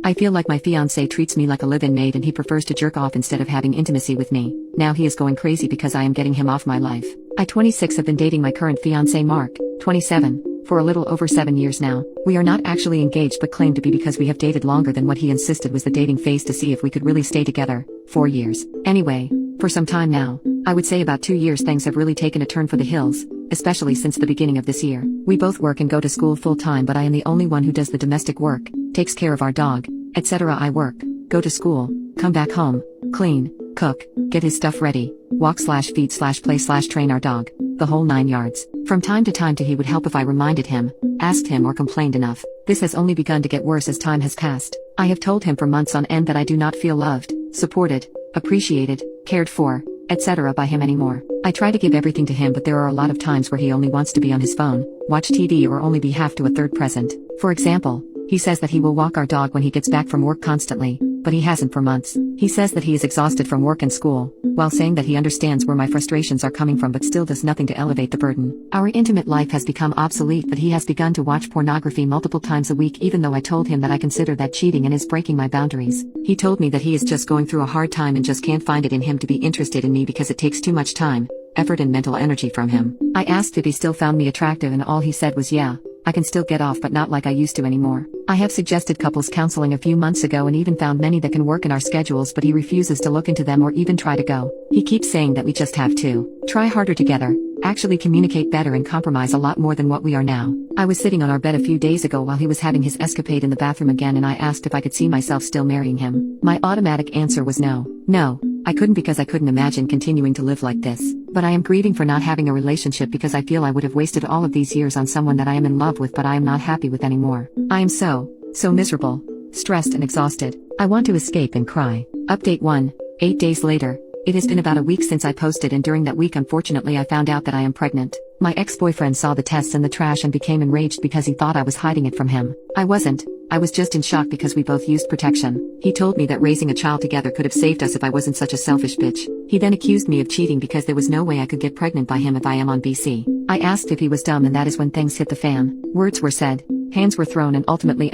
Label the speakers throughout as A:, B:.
A: I feel like my fiancé treats me like a live-in maid and he prefers to jerk off instead of having intimacy with me. Now he is going crazy because I am getting him off my life. I 26 have been dating my current fiancé Mark, 27, for a little over 7 years now. We are not actually engaged but claim to be because we have dated longer than what he insisted was the dating phase to see if we could really stay together. 4 years. Anyway, for some time now, I would say about 2 years, things have really taken a turn for the hills, especially since the beginning of this year. We both work and go to school full-time, but I am the only one who does the domestic work, takes care of our dog, etc. I work, go to school, come back home, clean, cook, get his stuff ready, walk/feed/play/train our dog, the whole 9 yards. From time to time he would help if I reminded him, asked him or complained enough. This has only begun to get worse as time has passed. I have told him for months on end that I do not feel loved, supported, appreciated, cared for, etc. by him anymore. I try to give everything to him, but there are a lot of times where he only wants to be on his phone, watch TV, or only be half to a third present. For example, he says that he will walk our dog when he gets back from work constantly, but he hasn't for months. He says that he is exhausted from work and school, while saying that he understands where my frustrations are coming from but still does nothing to elevate the burden. Our intimate life has become obsolete, but he has begun to watch pornography multiple times a week, even though I told him that I consider that cheating and is breaking my boundaries. He told me that he is just going through a hard time and just can't find it in him to be interested in me because it takes too much time, effort and mental energy from him. I asked if he still found me attractive and all he said was yeah, I can still get off but not like I used to anymore. I have suggested couples counseling a few months ago and even found many that can work in our schedules, but he refuses to look into them or even try to go. He keeps saying that we just have to try harder together, actually communicate better and compromise a lot more than what we are now. I was sitting on our bed a few days ago while he was having his escapade in the bathroom again, and I asked if I could see myself still marrying him. My automatic answer was no. No, I couldn't, because I couldn't imagine continuing to live like this. But I am grieving for not having a relationship because I feel I would have wasted all of these years on someone that I am in love with but I am not happy with anymore. I am so miserable, stressed and exhausted. I want to escape and cry. Update 1. 8 days later. It has been about a week since I posted, and during that week unfortunately I found out that I am pregnant. My ex-boyfriend saw the tests in the trash and became enraged because he thought I was hiding it from him. I wasn't. I was just in shock because we both used protection. He told me that raising a child together could have saved us if I wasn't such a selfish bitch. He then accused me of cheating because there was no way I could get pregnant by him if I am on BC. I asked if he was dumb, and that is when things hit the fan. Words were said, hands were thrown, and ultimately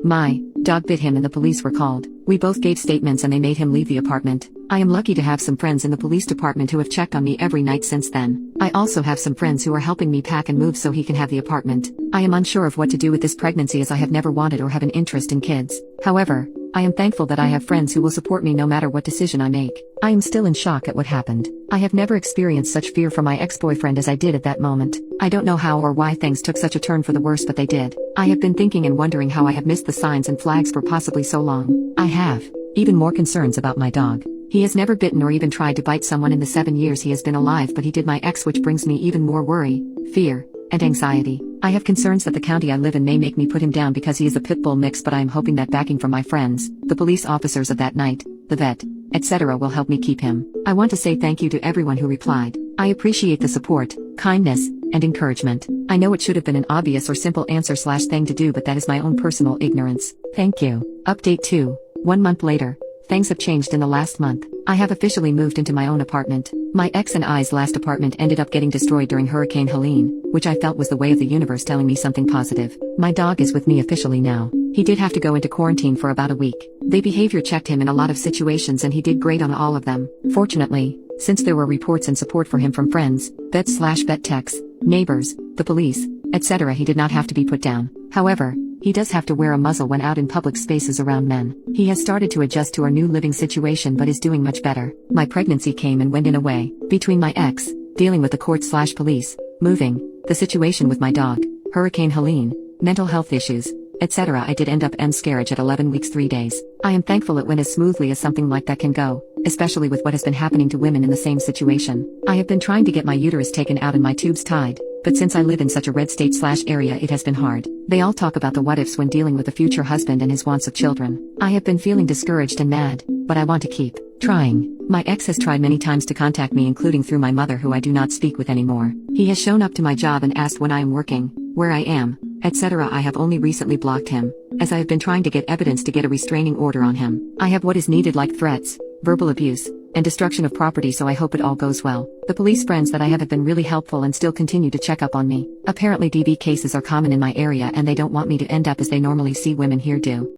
A: my dog bit him and the police were called. We both gave statements and they made him leave the apartment. I am lucky to have some friends in the police department who have checked on me every night since then. I also have some friends who are helping me pack and move so he can have the apartment. I am unsure of what to do with this pregnancy as I have never wanted or have an interest in kids. However, I am thankful that I have friends who will support me no matter what decision I make. I am still in shock at what happened. I have never experienced such fear from my ex-boyfriend as I did at that moment. I don't know how or why things took such a turn for the worse, but they did. I have been thinking and wondering how I have missed the signs and flags for possibly so long. I have even more concerns about my dog. He has never bitten or even tried to bite someone in the 7 years he has been alive, but he did my ex, which brings me even more worry, fear, and anxiety. I have concerns that the county I live in may make me put him down because he is a pit bull mix, but I am hoping that backing from my friends, the police officers of that night, the vet, etc. will help me keep him. I want to say thank you to everyone who replied. I appreciate the support, kindness, and encouragement. I know it should have been an obvious or simple answer/thing to do, but that is my own personal ignorance. Thank you. Update 2. 1 month later. Things have changed in the last month. I have officially moved into my own apartment. My ex and I's last apartment ended up getting destroyed during Hurricane Helene, which I felt was the way of the universe telling me something positive. My dog is with me officially now. He did have to go into quarantine for about a week. They behavior checked him in a lot of situations and he did great on all of them. Fortunately, since there were reports and support for him from friends, vets/vet techs, neighbors, the police, etc., he did not have to be put down. However, he does have to wear a muzzle when out in public spaces around men. He has started to adjust to our new living situation but is doing much better. My pregnancy came and went in a way. Between my ex, dealing with the court/police, moving, the situation with my dog, Hurricane Helene, mental health issues, etc., I did end up miscarriage at 11 weeks 3 days. I am thankful it went as smoothly as something like that can go, especially with what has been happening to women in the same situation. I have been trying to get my uterus taken out and my tubes tied, but since I live in such a red state/area it has been hard. They all talk about the what-ifs when dealing with a future husband and his wants of children. I have been feeling discouraged and mad, but I want to keep trying. My ex has tried many times to contact me, including through my mother, who I do not speak with anymore. He has shown up to my job and asked when I am working, where I am, etc. I have only recently blocked him, as I have been trying to get evidence to get a restraining order on him. I have what is needed, like threats, verbal abuse, and destruction of property, so I hope it all goes well. The police friends that I have been really helpful and still continue to check up on me. Apparently DV cases are common in my area and they don't want me to end up as they normally see women here do.